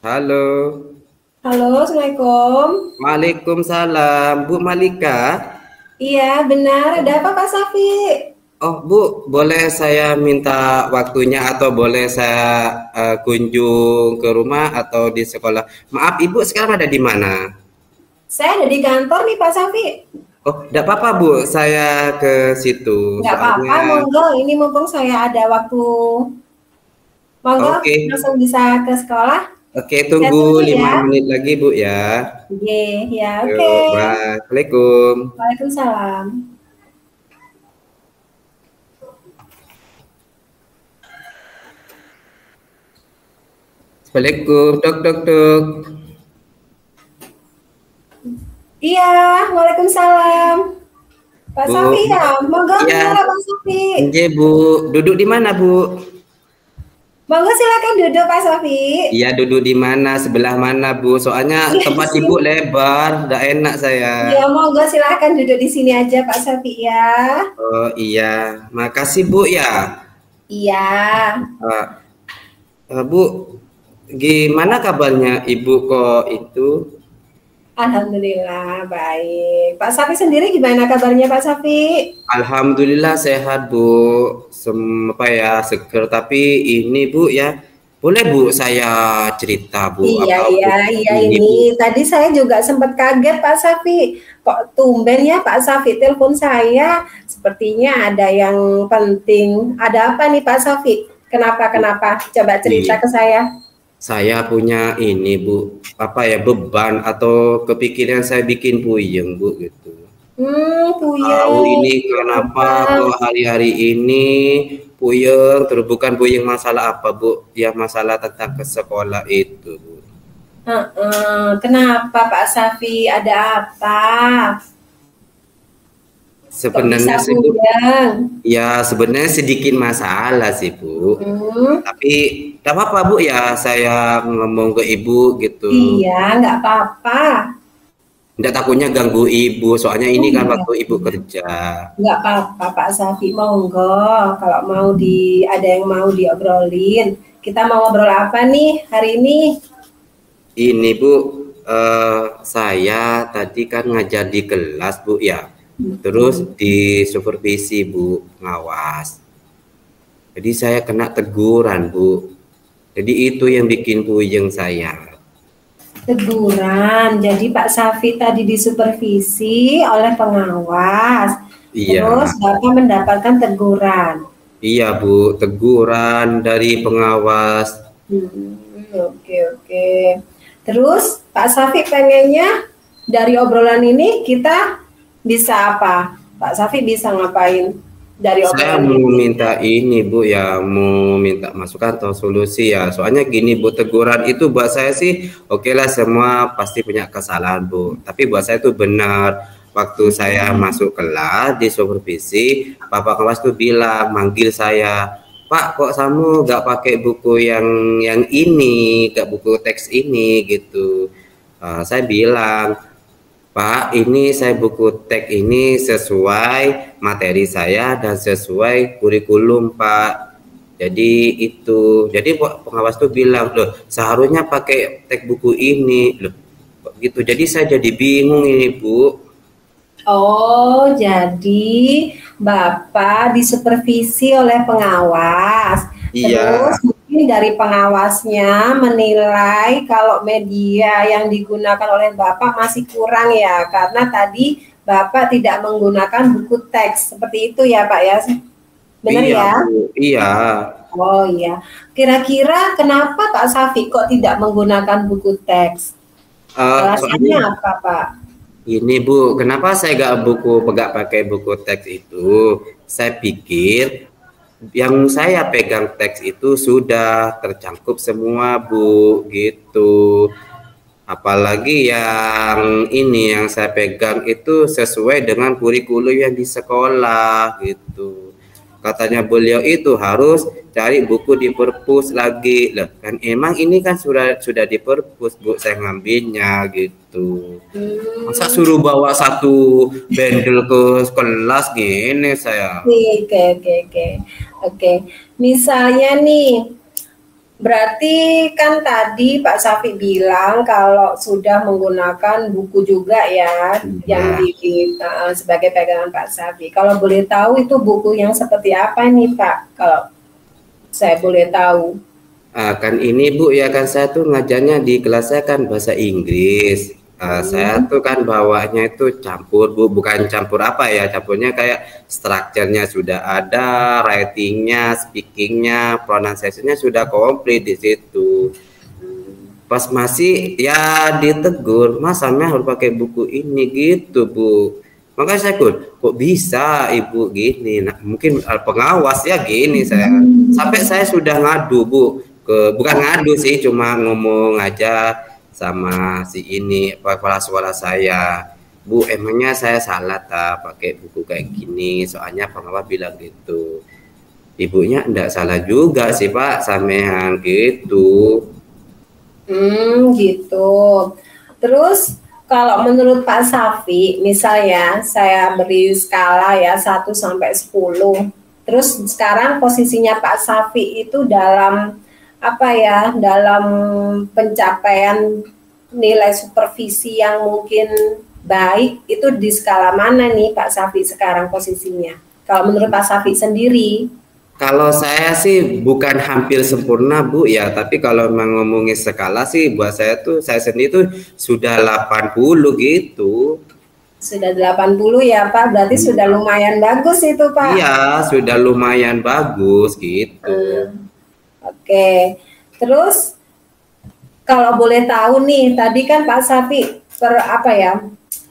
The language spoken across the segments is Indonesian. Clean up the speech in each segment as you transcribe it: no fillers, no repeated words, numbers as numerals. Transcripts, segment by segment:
Halo. Halo, Assalamualaikum. Waalaikumsalam, Bu Malika. Iya, benar. Ada apa, Pak Safi? Oh, Bu, boleh saya minta waktunya atau boleh saya kunjung ke rumah atau di sekolah? Maaf, Ibu sekarang ada di mana? Saya ada di kantor nih, Pak Safi. Oh, tidak apa-apa, Bu. Saya ke situ. Nggak apa-apa, Soalnya, monggo. Ini mumpung saya ada waktu. Monggo, oke. langsung bisa ke sekolah. Oke, Saya tunggu tunggu ya. 5 menit lagi, Bu ya. Oke, ya, oke. Yuk, bye. Assalamualaikum. Waalaikumsalam. Assalamualaikum, dok, dok, dok. Iya, Waalaikumsalam. Pak Bu, Safi ya, monggo ya, gimana Pak Safi? Nggih, Bu. Duduk di mana, Bu? Monggo silakan duduk Pak Safi. Iya, duduk di mana? Sebelah mana, Bu? Soalnya Iya, di tempat Ibu sini. lebar, nggak enak saya. Iya, monggo silakan duduk di sini aja Pak Safi ya. Oh iya, makasih Bu ya. Iya. Eh, Bu, gimana kabarnya Ibu kok itu? Alhamdulillah baik. Pak Safi sendiri gimana kabarnya Pak Safi? Alhamdulillah sehat Bu. Apa ya, seger. Tapi ini Bu ya, boleh Bu saya cerita Bu Iya, apa iya, Bu iya ini ini. Bu? Tadi saya juga sempat kaget Pak Safi. Kok tumben ya Pak Safi telepon saya? Sepertinya ada yang penting. Ada apa nih Pak Safi? Kenapa? Coba cerita Iya. ke saya. Saya punya ini Bu, apa ya, beban atau kepikiran saya bikin puyeng Bu gitu. Tahu Puyeng. ini kenapa Kenapa? kok hari-hari ini puyeng, terus bukan puyeng masalah apa Bu, ya masalah tentang ke sekolah itu Bu. Kenapa Pak Safi? Ada apa? Kok bisa Sebenarnya sih Bu, puyeng? ya sebenarnya sedikit masalah sih Bu. Hmm. Tapi tidak apa-apa Bu ya, saya ngomong ke Ibu gitu. Iya, nggak apa-apa. Tidak takutnya ganggu Ibu, soalnya ini Oh, kan iya. waktu Ibu kerja. Nggak apa-apa, Pak Safi. Monggo. Kalau mau ada yang mau diobrolin. Kita mau ngobrol apa nih hari ini? Ini Bu, saya tadi kan ngajar di kelas Bu ya, terus Hmm. di supervisi Bu, ngawas. Jadi saya kena teguran Bu. Jadi itu yang bikin puyeng saya. Teguran. Jadi Pak Safi tadi disupervisi oleh pengawas. Terus Iya, Bapak mendapatkan teguran. iya Bu, teguran dari pengawas. Oke, oke. Terus Pak Safi pengennya dari obrolan ini kita bisa apa? Pak Safi bisa ngapain dari Saya obrolan mau ini? minta ini Bu ya, mau minta masukan atau solusi ya. Soalnya gini Bu, teguran itu buat saya sih oke lah, semua pasti punya kesalahan Bu. Tapi buat saya itu benar. Waktu saya masuk kelas di supervisi, Bapak kelas tuh bilang, manggil saya, Pak kok kamu nggak pakai buku yang ini, nggak buku teks ini gitu. Saya bilang, Pak, ini saya buku teks ini sesuai materi saya dan sesuai kurikulum, Pak. Jadi itu, jadi pengawas tuh bilang, loh seharusnya pakai teks buku ini, loh kok gitu. Jadi saya jadi bingung ini, Bu. Oh, jadi Bapak disupervisi oleh pengawas. Iya, Terus mungkin dari pengawasnya menilai kalau media yang digunakan oleh Bapak masih kurang ya, karena tadi Bapak tidak menggunakan buku teks. Seperti itu ya, Pak ya. Benar iya, ya? Bu. Iya. Oh iya. Kira-kira kenapa Pak Safi kok tidak menggunakan buku teks? Soalnya Alasannya apa, Pak? ini Bu, kenapa saya gak pakai buku teks itu? Saya pikir yang saya pegang teks itu sudah tercangkup semua Bu, gitu. Apalagi yang ini yang saya pegang itu sesuai dengan kurikulum yang di sekolah gitu. Katanya beliau itu harus cari buku di perpus lagi. Lah, kan emang ini kan sudah di perpus Bu, saya ngambilnya gitu. Masa Hmm. suruh bawa satu bendel ke kelas gini saya. Oke, oke, oke, oke. Oke, misalnya nih, Berarti kan tadi Pak Safi bilang kalau sudah menggunakan buku juga ya, yang Ya. sebagai pegangan Pak Safi. Kalau boleh tahu itu buku yang seperti apa nih Pak? Kalau saya boleh tahu. Kan ini Bu ya, kan saya tuh ngajarnya di kelas saya kan bahasa Inggris. Saya Hmm. tuh kan bawanya itu campur Bu, bukan campur apa ya, campurnya kayak strukturnya sudah ada, writingnya, speakingnya, pronunciation-nya sudah komplit di situ. Pas masih ya ditegur, masa harus pakai buku ini gitu Bu. Makanya saya kok bisa ibu gini, nah, mungkin pengawas ya gini saya. Sampai saya sudah ngadu Bu, bukan ngadu sih, cuma ngomong aja sama si ini kepala sekolah saya. Bu, emangnya saya salah tak pakai buku kayak gini? Soalnya pengawas bilang gitu. Ibunya enggak salah juga sih Pak, sampean gitu. Gitu. Terus kalau menurut Pak Safi, misalnya saya beri skala ya 1 sampai 10. Terus sekarang posisinya Pak Safi itu dalam apa ya? Dalam pencapaian nilai supervisi yang mungkin baik itu di skala mana nih Pak Safi sekarang posisinya? Kalau menurut Pak Safi sendiri. Kalau saya sih bukan hampir sempurna Bu ya, tapi kalau memang ngomongin skala sih buat saya tuh saya sendiri tuh sudah 80 gitu. Sudah 80 ya Pak, berarti sudah lumayan bagus itu Pak. Iya, sudah lumayan bagus gitu. Oke, terus kalau boleh tahu nih, tadi kan Pak Safi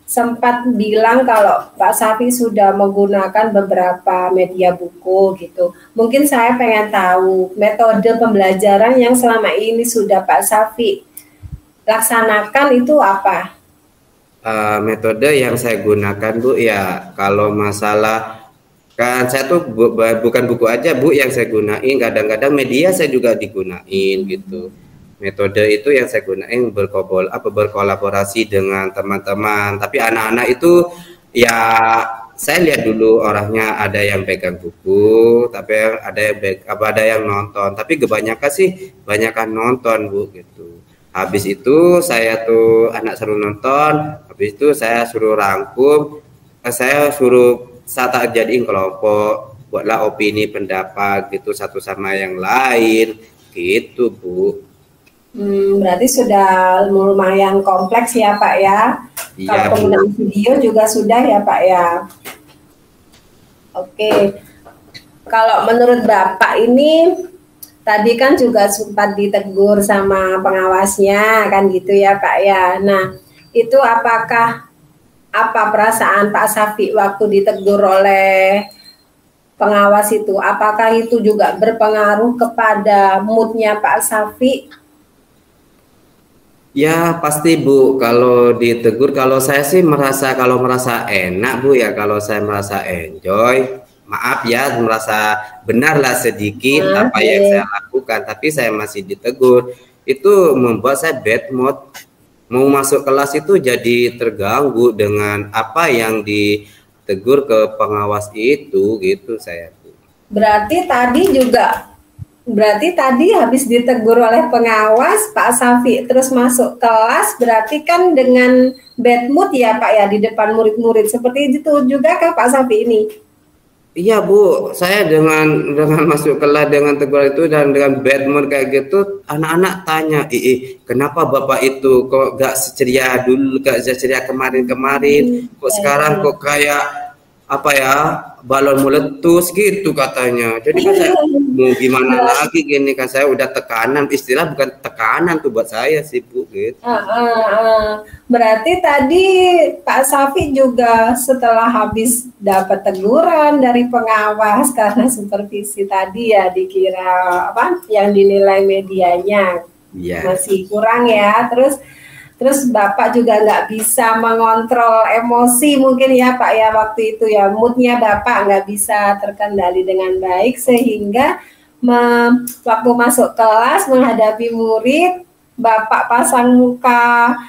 sempat bilang kalau Pak Safi sudah menggunakan beberapa media buku gitu. Mungkin saya pengen tahu metode pembelajaran yang selama ini sudah Pak Safi laksanakan itu apa? Metode yang saya gunakan Bu ya, kalau masalah kan saya tuh bukan buku aja Bu yang saya gunain, kadang-kadang media saya juga digunain gitu. Metode itu yang saya gunain berkolaborasi dengan teman-teman, tapi anak-anak itu ya saya lihat dulu orangnya, ada yang pegang buku, tapi ada yang nonton, tapi kebanyakan sih banyakan nonton Bu gitu. Habis itu saya tuh anak suruh nonton, habis itu saya suruh rangkum, saya suruh tak jadiin kelompok, buatlah opini pendapat gitu satu sama yang lain gitu Bu. Berarti sudah lumayan kompleks ya Pak ya. Iya Kalau penggunaan Bu. video juga sudah ya Pak ya. Oke, kalau menurut Bapak ini tadi kan juga sempat ditegur sama pengawasnya kan gitu ya Pak ya. Nah, itu apa perasaan Pak Safi waktu ditegur oleh pengawas itu? Apakah itu juga berpengaruh kepada moodnya Pak Safi? Ya pasti Bu, kalau ditegur, kalau saya sih kalau merasa enak Bu ya, kalau saya merasa enjoy, maaf ya, merasa benarlah sedikit apa yang saya lakukan, tapi saya masih ditegur, itu membuat saya bad mood, mau masuk kelas itu jadi terganggu dengan apa yang ditegur ke pengawas itu gitu saya. Berarti tadi habis ditegur oleh pengawas Pak Safi terus masuk kelas, berarti kan dengan bad mood ya Pak ya di depan murid-murid, seperti itu juga kan Pak Safi ini? Iya Bu, saya dengan masuk kelas dengan teguran itu dan dengan bad mood kayak gitu, anak-anak tanya, kenapa Bapak itu kok gak seceria dulu, gak seceria kemarin-kemarin, kok sekarang kok kayak apa ya, balon meletus gitu katanya. Jadi kan saya mau gimana lagi gini kan, saya udah tekanan, istilah bukan tekanan tuh buat saya sih Bu gitu. Berarti tadi Pak Safi juga setelah habis dapat teguran dari pengawas karena supervisi tadi ya dikira yang dinilai medianya masih kurang ya, terus Bapak juga nggak bisa mengontrol emosi mungkin ya Pak ya waktu itu ya, moodnya Bapak nggak bisa terkendali dengan baik sehingga waktu masuk kelas menghadapi murid Bapak pasang muka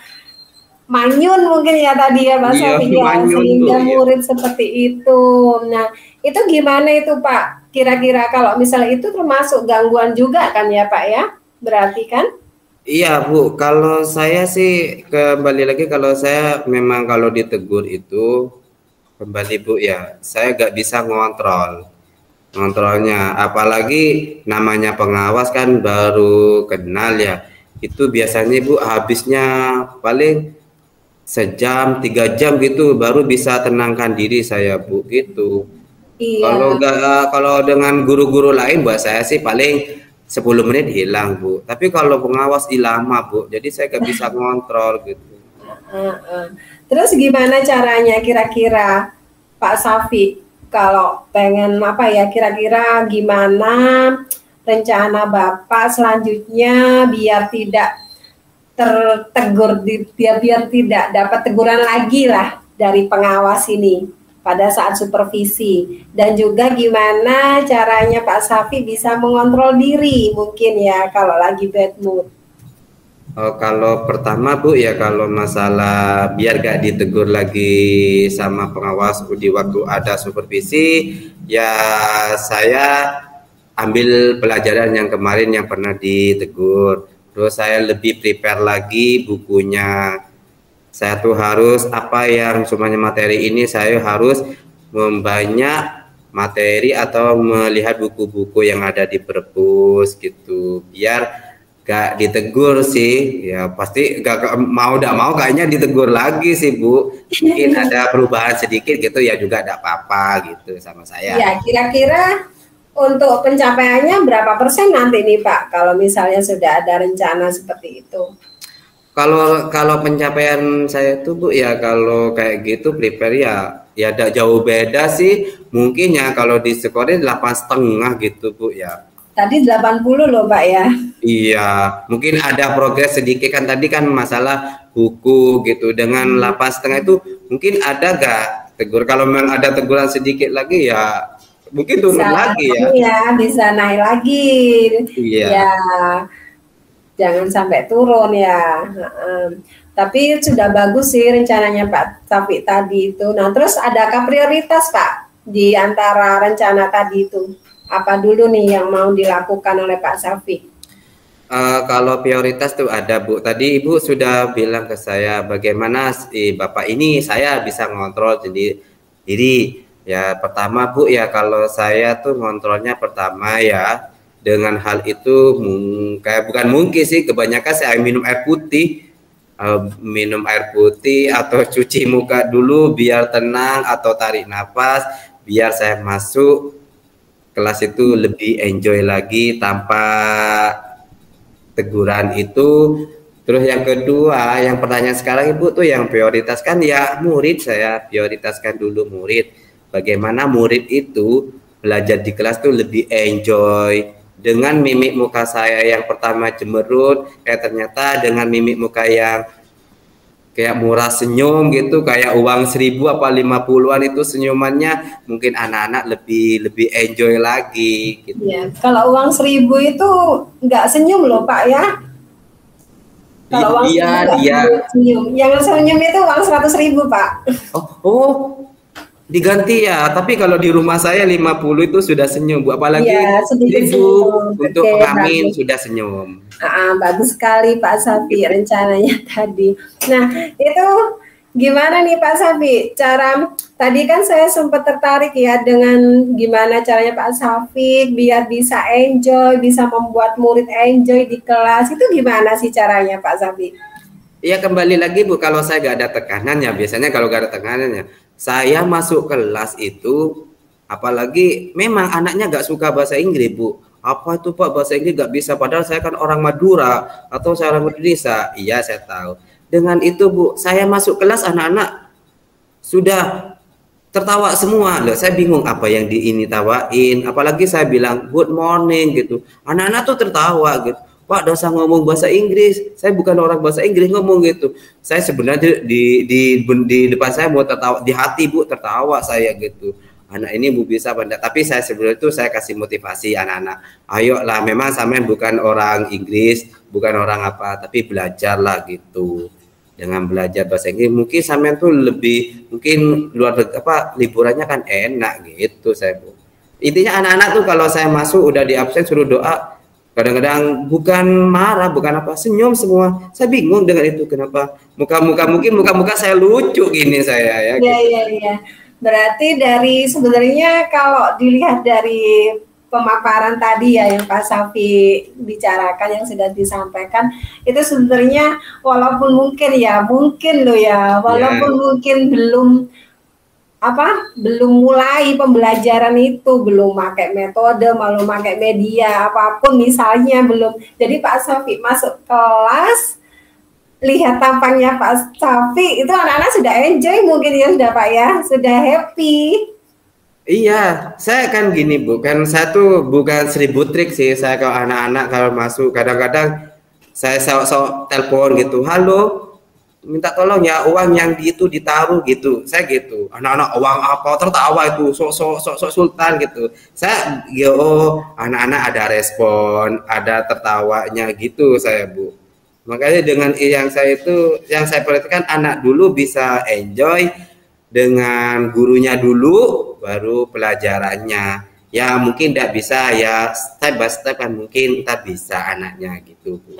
manyun mungkin ya tadi ya Pak Safi ya, sehingga murid seperti itu. Nah itu gimana itu Pak? Kira-kira kalau misalnya itu termasuk gangguan juga kan ya Pak ya? berarti kan? Iya Bu, kalau saya sih kembali lagi, kalau saya memang kalau ditegur itu kembali Bu ya, saya nggak bisa ngontrolnya, apalagi namanya pengawas kan baru kenal ya, itu biasanya Bu habisnya paling sejam 3 jam gitu baru bisa tenangkan diri saya Bu gitu. Kalau Iya. nggak, kalau dengan guru-guru lain buat saya sih paling 10 menit hilang Bu. Tapi kalau pengawas lama Bu, jadi saya nggak bisa ngontrol gitu. Heeh. Terus gimana caranya kira-kira Pak Safi kalau pengen apa ya, kira-kira gimana rencana Bapak selanjutnya biar tidak tertegur, biar tidak dapat teguran lagi lah dari pengawas ini pada saat supervisi, dan juga gimana caranya Pak Safi bisa mengontrol diri mungkin ya kalau lagi bad mood. Oh, kalau pertama Bu ya, kalau masalah biar gak ditegur lagi sama pengawas di waktu ada supervisi, ya saya ambil pelajaran yang kemarin yang pernah ditegur. Terus saya lebih prepare lagi bukunya. Saya tuh harus apa yang semuanya materi ini saya harus membanyak materi atau melihat buku-buku yang ada di perpus gitu, biar gak ditegur sih, ya pasti gak mau, gak mau kayaknya ditegur lagi sih Bu. Mungkin ada perubahan sedikit gitu ya juga gak apa-apa gitu sama saya. Ya, kira-kira untuk pencapaiannya berapa persen nanti nih Pak kalau misalnya sudah ada rencana seperti itu? Kalau pencapaian saya tuh Bu ya, kalau kayak gitu prepare ya ada jauh beda sih. Mungkin ya kalau di skorin 8,5 gitu Bu ya. Tadi 80 loh Pak ya. Iya, mungkin ada progres sedikit kan, tadi kan masalah buku gitu. Dengan 8,5 itu mungkin ada gak tegur? Kalau memang ada teguran sedikit lagi ya mungkin turun Bisa lagi ya. ya, bisa naik lagi. Iya. Ya, jangan sampai turun ya. Tapi sudah bagus sih rencananya Pak Safi tadi itu. Nah, terus adakah prioritas Pak di antara rencana tadi itu? Apa dulu nih yang mau dilakukan oleh Pak Safi? Kalau prioritas tuh ada Bu. Tadi Ibu sudah bilang ke saya bagaimana Bapak ini saya bisa ngontrol diri. Ya pertama Bu ya, kalau saya tuh ngontrolnya pertama ya dengan hal itu kayak bukan mungkin sih, kebanyakan saya minum air putih. Minum air putih atau cuci muka dulu biar tenang, atau tarik nafas biar saya masuk kelas itu lebih enjoy lagi tanpa teguran itu. Terus yang kedua, yang pertanyaan sekarang Ibu tuh yang prioritaskan ya murid, saya prioritaskan dulu murid. Bagaimana murid itu belajar di kelas tuh lebih enjoy. Dengan mimik muka saya yang pertama cemerut, ternyata dengan mimik muka yang kayak murah senyum gitu, kayak uang 1.000 apa 50-an itu senyumannya, mungkin anak-anak lebih enjoy lagi gitu. Ya, kalau uang 1.000 itu nggak senyum loh Pak ya. Kalau uang Iya, 1.000 dia. senyum. Yang senyum itu uang 100.000 Pak. Oh, diganti ya. Tapi kalau di rumah saya 50 itu sudah senyum Bu, apalagi Ya, sedikit 1.000 senyum. untuk Oke, pengamen bagus. sudah senyum. Bagus sekali Pak Safi rencananya tadi. Nah, itu gimana nih Pak Safi? Cara tadi kan saya sempat tertarik ya dengan gimana caranya Pak Safi biar bisa enjoy, bisa membuat murid enjoy di kelas. Itu gimana sih caranya Pak Safi? Iya, kembali lagi Bu, kalau saya gak ada tekanannya, biasanya kalau gak ada tekanannya, saya masuk kelas itu, apalagi memang anaknya gak suka bahasa Inggris Bu. Apa itu Pak bahasa Inggris gak bisa, padahal saya kan orang Madura atau saya orang Indonesia. Iya, saya tahu. Dengan itu Bu, saya masuk kelas anak-anak sudah tertawa semua. Loh, saya bingung apa yang ini tawain, apalagi saya bilang good morning gitu, anak-anak tuh tertawa gitu. Pak, dosa ngomong bahasa Inggris, saya bukan orang bahasa Inggris ngomong gitu. Saya sebenarnya di depan saya mau tertawa, di hati Bu tertawa saya gitu. Anak ini Bu bisa pandai, tapi saya sebenarnya itu saya kasih motivasi anak-anak. Ayolah, memang sampean bukan orang Inggris, bukan orang apa, tapi belajarlah gitu. Dengan belajar bahasa Inggris mungkin sampean tuh lebih, mungkin luar apa liburannya kan enak gitu saya Bu. Intinya anak-anak tuh kalau saya masuk udah di absen suruh doa, Kadang-kadang bukan marah, bukan apa, senyum semua. Saya bingung dengan itu, kenapa muka-muka saya lucu gini saya ya. Iya, Gitu. iya, iya. Berarti dari sebenarnya kalau dilihat dari pemaparan tadi ya yang Pak Safi bicarakan, yang sudah disampaikan, itu sebenarnya walaupun mungkin loh ya, walaupun Ya, mungkin belum mulai pembelajaran itu, belum pakai metode, belum pakai media apapun misalnya, belum. Jadi Pak Safi masuk kelas, lihat tampangnya Pak Safi, itu anak-anak sudah enjoy mungkin ya, sudah Pak ya, sudah happy. iya, saya kan gini Bu, kan saya tuh bukan seribu trik sih. Saya kalau anak-anak kalau masuk kadang-kadang saya sok-sok telepon gitu, halo, minta tolong ya uang yang itu ditaruh gitu. Saya gitu, anak-anak uang apa, tertawa itu, sok sultan gitu. Saya yo, anak-anak ada respon, ada tertawanya gitu saya Bu. Makanya dengan yang saya perhatikan, anak dulu bisa enjoy dengan gurunya dulu, baru pelajarannya. Ya mungkin tidak bisa ya step by step, kan mungkin tak bisa anaknya gitu Bu.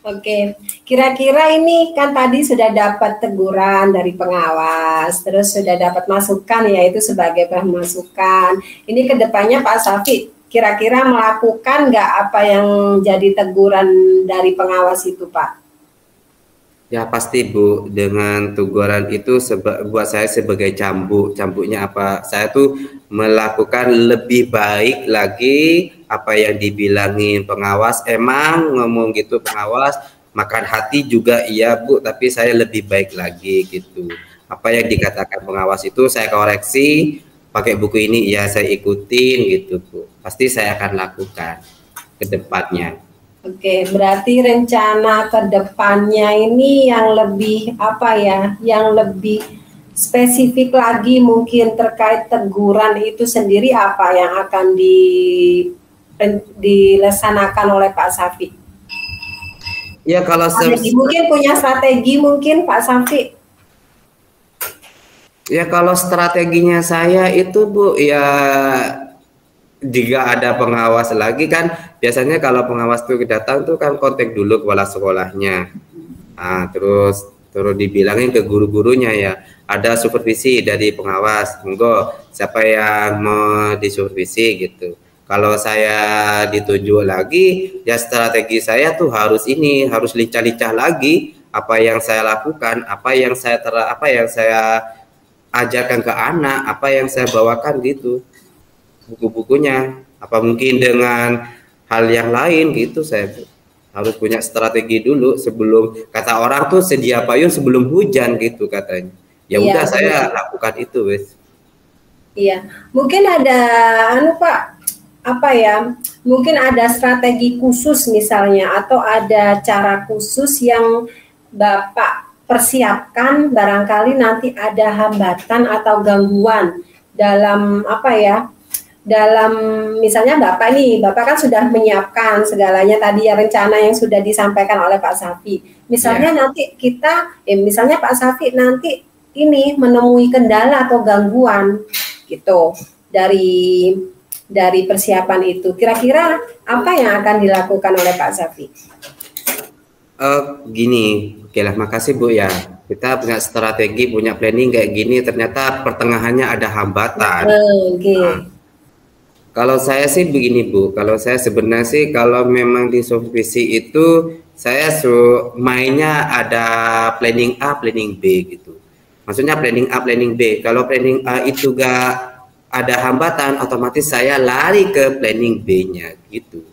Oke, kira-kira ini kan tadi sudah dapat teguran dari pengawas, terus sudah dapat masukan, yaitu sebagai bahan masukan. Ini kedepannya Pak Safi kira-kira melakukan nggak apa yang jadi teguran dari pengawas itu, Pak? Ya pasti Bu, dengan teguran itu buat saya sebagai cambuknya apa? Saya tuh melakukan lebih baik lagi apa yang dibilangin pengawas. Emang ngomong gitu pengawas, makan hati juga iya Bu, tapi saya lebih baik lagi gitu. Apa yang dikatakan pengawas itu saya koreksi, pakai buku ini ya saya ikutin gitu Bu. Pasti saya akan lakukan ke depannya. Oke, berarti rencana ke depannya ini yang lebih yang lebih spesifik lagi mungkin terkait teguran itu sendiri, apa yang akan dilaksanakan oleh Pak Safi? Ya kalau mungkin punya strategi mungkin Pak Safi. Ya kalau strateginya saya itu Bu, ya jika ada pengawas lagi kan biasanya kalau pengawas tuh datang tuh kan kontak dulu kepala sekolahnya. Nah, terus dibilangin ke guru-gurunya ya, ada supervisi dari pengawas, monggo siapa yang mau disupervisi gitu. Kalau saya ditunjuk lagi, ya strategi saya tuh harus lincah-lincah lagi apa yang saya lakukan, apa yang saya ajarkan ke anak, apa yang saya bawakan gitu, buku-bukunya, apa mungkin dengan hal yang lain gitu. Saya harus punya strategi dulu, sebelum kata orang tuh sedia payung sebelum hujan gitu katanya. Ya udah saya lakukan itu wes. Iya, mungkin ada Pak, mungkin ada strategi khusus misalnya, atau ada cara khusus yang Bapak persiapkan barangkali nanti ada hambatan atau gangguan dalam dalam misalnya Bapak kan sudah menyiapkan segalanya tadi ya, rencana yang sudah disampaikan oleh Pak Safi. Misalnya nanti misalnya Pak Safi nanti ini menemui kendala atau gangguan gitu dari persiapan itu. Kira-kira apa yang akan dilakukan oleh Pak Safi? Gini, oke lah, makasih Bu ya. Kita punya strategi, punya planning kayak gini, ternyata pertengahannya ada hambatan. Kalau saya sih begini Bu, kalau saya sebenarnya sih kalau memang di supervisi itu saya mainnya ada planning A, planning B gitu. Maksudnya planning A, planning B. Kalau planning A itu gak ada hambatan, otomatis saya lari ke planning B-nya gitu.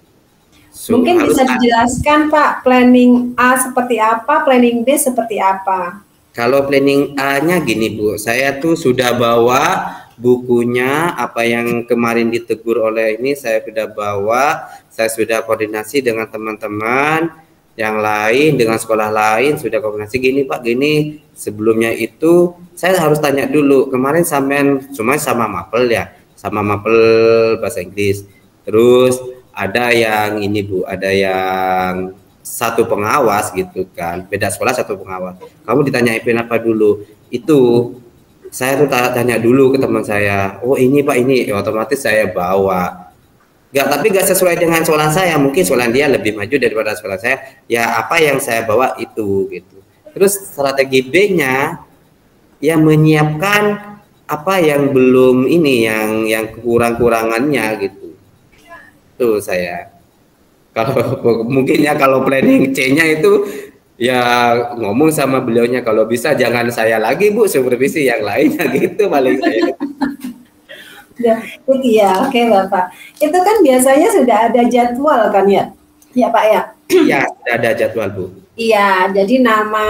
Mungkin bisa dijelaskan Pak, planning A seperti apa, planning B seperti apa? Kalau planning A-nya gini Bu, saya tuh sudah bawa bukunya, apa yang kemarin ditegur oleh ini saya sudah bawa, saya sudah koordinasi dengan teman-teman yang lain, dengan sekolah lain, sudah koordinasi gini Pak, gini. Sebelumnya itu saya harus tanya dulu, kemarin cuma sama mapel ya, sama mapel bahasa Inggris. Terus ada yang ini Bu, ada yang satu pengawas gitu kan, beda sekolah satu pengawas. Kamu ditanyain apa dulu? Itu saya tuh tanya dulu ke teman saya, oh ini Pak ini, ya, otomatis saya bawa. Hmm. Gak sesuai dengan soalan saya, mungkin soalan dia lebih maju daripada soalan saya, ya apa yang saya bawa itu gitu. Terus strategi B-nya ya menyiapkan apa yang belum ini, yang kurang-kurangannya gitu. Tuh saya. Kalau mungkin ya kalau planning C-nya itu ya ngomong sama beliaunya kalau bisa jangan saya lagi Bu, supervisi yang lainnya gitu paling saya. Ya, itu ya, oke Bapak. Itu kan biasanya sudah ada jadwal kan ya? Ya Pak ya? Ya, sudah ada jadwal Bu. Iya, jadi nama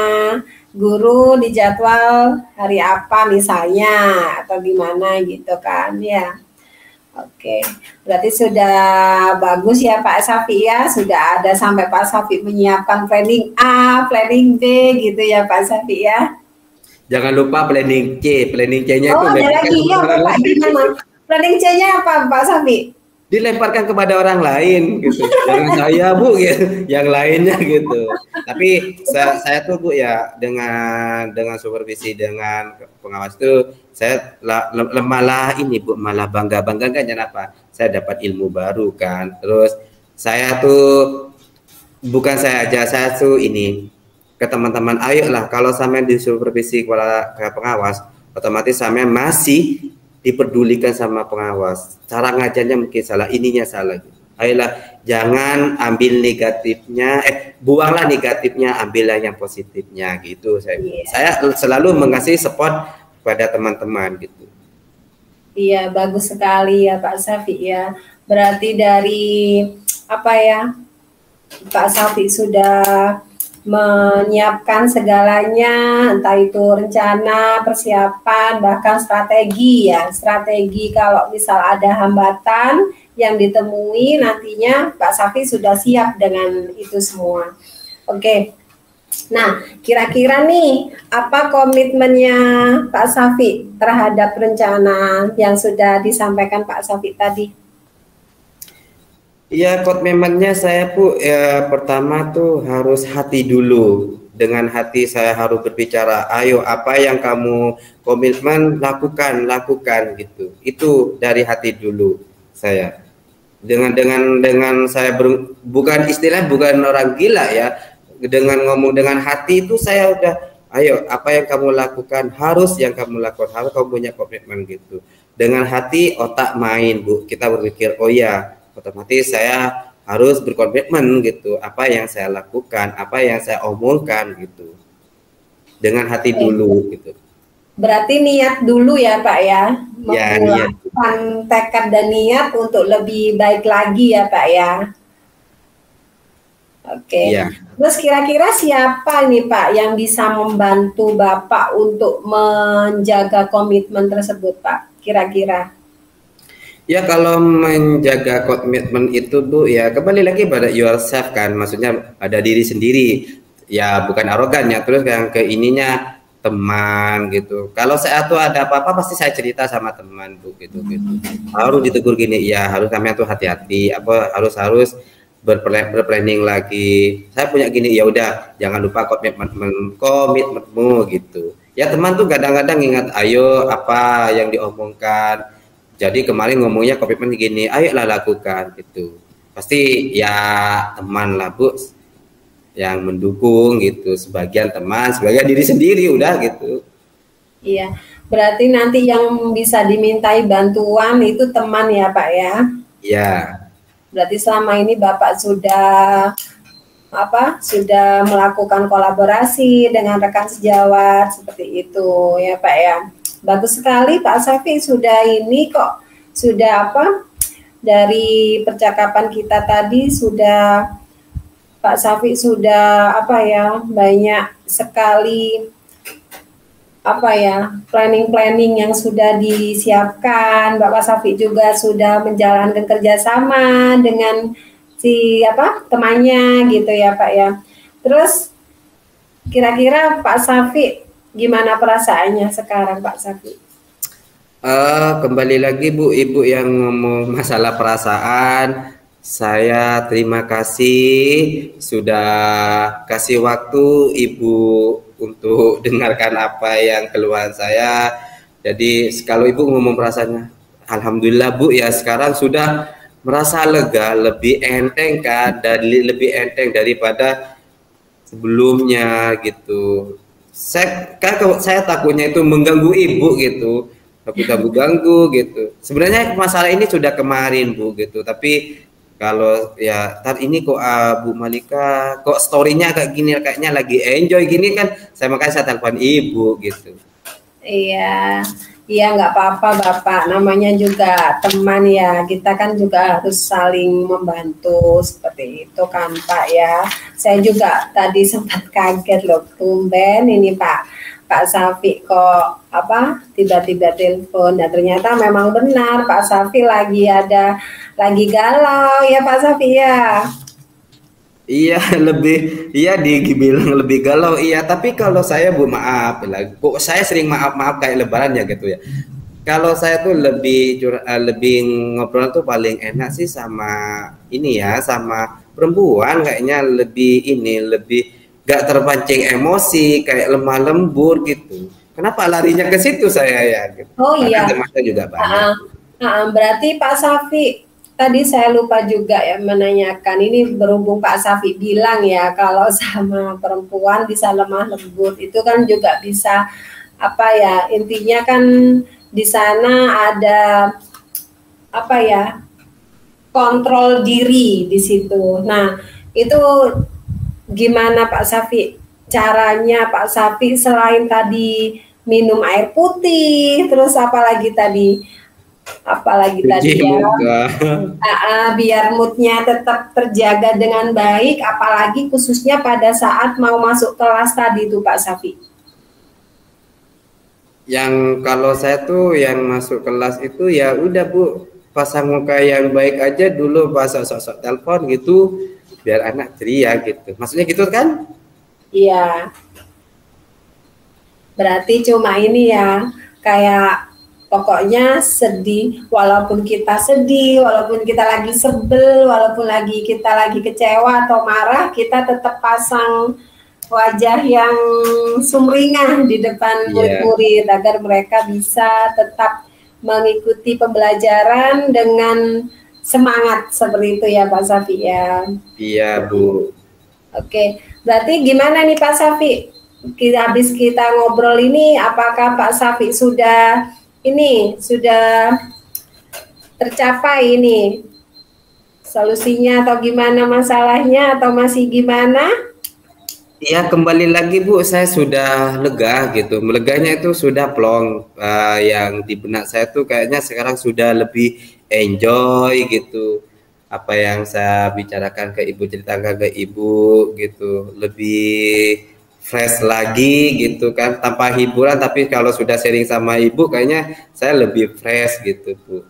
guru di jadwal hari apa misalnya atau gimana gitu kan ya. Oke, berarti sudah bagus ya Pak Safi ya, sudah ada sampai Pak Safi menyiapkan planning A, planning B gitu ya Pak Safi ya. Jangan lupa planning C. Planning C-nya itu Oh, ada lemparkan lagi ya kepada orang Bapak, lain. gimana? Planning C-nya apa Pak Safi? Dilemparkan kepada orang lain gitu. Jangan saya Bu gitu, yang lainnya gitu. Tapi saya tuh Bu ya dengan supervisi dengan pengawas itu saya malah ini Bu, malah bangga kan kenapa? Saya dapat ilmu baru kan. Terus saya tuh bukan saya aja, saya tuh ini ke teman-teman, ayolah kalau sampai disupervisi kepala pengawas, otomatis sampai masih diperdulikan sama pengawas. Cara ngajarnya mungkin salah, ininya salah. Ayolah, jangan ambil negatifnya, buanglah negatifnya, ambillah yang positifnya gitu. Saya selalu mengasih support pada teman-teman gitu. Iya, bagus sekali ya Pak Safi ya. Berarti dari apa ya, Pak Safi sudah menyiapkan segalanya, entah itu rencana, persiapan, bahkan strategi ya. Strategi kalau misal ada hambatan yang ditemui nantinya Pak Safi sudah siap dengan itu semua. Oke. Nah, kira-kira nih apa komitmennya Pak Safi terhadap rencana yang sudah disampaikan Pak Safi tadi? Ya, komitmennya saya Bu ya, pertama tuh harus hati dulu. Dengan hati saya harus berbicara, ayo apa yang kamu komitmen lakukan gitu. Itu dari hati dulu saya. Dengan saya bukan istilah, bukan orang gila ya. Dengan ngomong dengan hati itu saya udah, ayo apa yang kamu lakukan, harus yang kamu lakukan, harus kamu punya komitmen gitu. Dengan hati otak main Bu, kita berpikir oh ya, otomatis saya harus berkomitmen gitu, apa yang saya lakukan, apa yang saya omongkan gitu, dengan hati dulu gitu. Berarti niat dulu ya Pak ya, Ya, niat. memulangkan tekad dan niat untuk lebih baik lagi ya Pak ya. Oke. Ya. Terus kira-kira siapa nih Pak yang bisa membantu Bapak untuk menjaga komitmen tersebut Pak? Kira-kira? Ya kalau menjaga komitmen itu Bu ya kembali lagi pada yourself kan, maksudnya pada diri sendiri. Ya bukan arogan ya, terus yang ke ininya teman gitu. Kalau saya tuh ada apa-apa pasti saya cerita sama teman Bu gitu. Harus ditegur gini, ya harus kami tuh hati-hati, apa harus berplanning lagi. Saya punya gini, ya udah jangan lupa komitmenmu gitu. Ya teman tuh kadang-kadang ingat, ayo apa yang diomongkan. Jadi kemarin ngomongnya komitmen gini, ayolah lakukan gitu. Pasti ya teman lah Bu yang mendukung gitu, sebagian teman, sebagian diri sendiri udah gitu. Iya, berarti nanti yang bisa dimintai bantuan itu teman ya Pak ya? Iya. Berarti selama ini Bapak sudah melakukan kolaborasi dengan rekan sejawat seperti itu ya Pak ya. Bagus sekali Pak Safi, dari percakapan kita tadi sudah Pak Safi sudah banyak sekali planning yang sudah disiapkan. Bapak Safi juga sudah menjalankan kerjasama dengan temannya gitu ya Pak ya. Terus kira-kira Pak Safi gimana perasaannya sekarang Pak Safi? Kembali lagi Bu, Ibu yang ngomong masalah perasaan, saya terima kasih sudah kasih waktu Ibu untuk dengarkan apa yang keluhan saya. Jadi kalau Ibu ngomong perasaannya, alhamdulillah Bu ya sekarang sudah merasa lega, lebih enteng kan, lebih enteng daripada sebelumnya gitu. Saya takutnya itu mengganggu ibu gitu, takut ganggu gitu. Sebenarnya masalah ini sudah kemarin Bu gitu, tapi kalau ya tar ini kok Bu Malika kok storynya kayak gini, kayaknya lagi enjoy gini kan, makanya saya telepon ibu gitu. Iya, iya nggak apa-apa Bapak, namanya juga teman ya, kita kan juga harus saling membantu seperti itu kan Pak ya. Saya juga tadi sempat kaget loh, tumben ini Pak Safi kok tiba-tiba telepon, dan ternyata memang benar Pak Safi lagi galau ya Pak Safi ya. Iya dibilang lebih galau iya, tapi kalau saya Bu maaf kok saya sering maaf kayak lebaran ya gitu ya. Kalau saya tuh lebih ngobrol tuh paling enak sih sama ini ya, sama perempuan kayaknya lebih gak terpancing emosi, kayak lemah lembut gitu. Kenapa larinya ke situ saya ya gitu. Oh iya. Teman-teman juga banyak. Berarti Pak Safi, tadi saya lupa juga ya menanyakan, ini berhubung Pak Safi bilang ya kalau sama perempuan bisa lemah lembut, itu kan juga bisa intinya kan di sana ada kontrol diri di situ. Nah, itu gimana Pak Safi caranya Pak Safi selain tadi minum air putih, terus apalagi tadi ya, biar moodnya tetap terjaga dengan baik, apalagi khususnya pada saat mau masuk kelas tadi tuh Pak Safi. Yang kalau saya tuh yang masuk kelas itu ya udah Bu, pasang muka yang baik aja dulu, pas sok-sok telepon gitu biar anak ceria gitu, maksudnya gitu kan? Iya, berarti cuma ini ya, kayak pokoknya sedih, walaupun kita sedih, walaupun kita lagi sebel, walaupun kita lagi kecewa atau marah, kita tetap pasang wajah yang sumringah di depan murid-murid agar mereka bisa tetap mengikuti pembelajaran dengan semangat seperti itu ya Pak Safi ya. Iya Bu. Oke, berarti gimana nih Pak Safi? Habis kita ngobrol ini, apakah Pak Safi sudah tercapai ini solusinya atau gimana masalahnya, atau masih gimana? Ya kembali lagi Bu, saya sudah lega gitu. Meleganya itu sudah plong, yang di benak saya tuh kayaknya sekarang sudah lebih enjoy gitu. Apa yang saya bicarakan ke ibu, ceritakan ke ibu gitu, lebih fresh lagi gitu kan, tanpa hiburan, tapi kalau sudah sharing sama ibu kayaknya saya lebih fresh gitu Bu.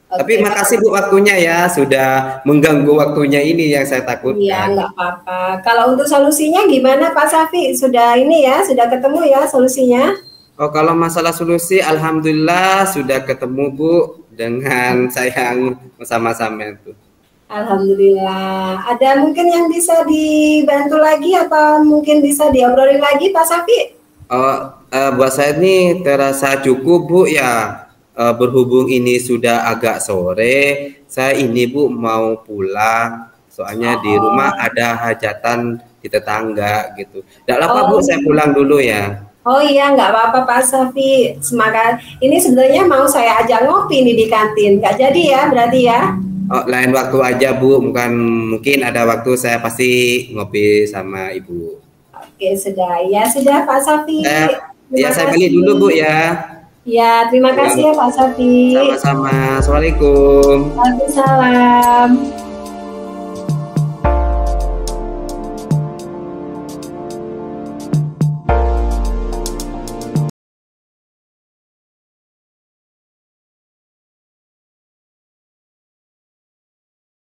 Tapi makasih Bu waktunya ya, sudah mengganggu waktunya ini yang saya takutkan. Iya, nggak apa-apa. Kalau untuk solusinya gimana Pak Safi? Sudah sudah ketemu ya solusinya? Oh, kalau masalah solusi alhamdulillah sudah ketemu Bu dengan sayang sama-sama itu. Alhamdulillah. Ada mungkin yang bisa dibantu lagi atau mungkin bisa diobrolin lagi Pak Safi? Buat saya ini terasa cukup Bu ya. Berhubung ini sudah agak sore, saya ini Bu mau pulang. Soalnya di rumah ada hajatan di tetangga gitu. Tidak apa Bu, saya pulang dulu ya. Oh iya, nggak apa-apa Pak Safi. Semangat. Ini sebenarnya mau saya ajak ngopi nih di kantin. Nggak jadi ya berarti ya? Oh, lain waktu aja Bu, mungkin ada waktu saya pasti ngopi sama Ibu. Oke, sudah. Ya sudah Pak Safi. Ya saya balik dulu Bu ya. Ya, terima kasih ya Pak Safi. Sama-sama. Assalamualaikum. Waalaikumsalam.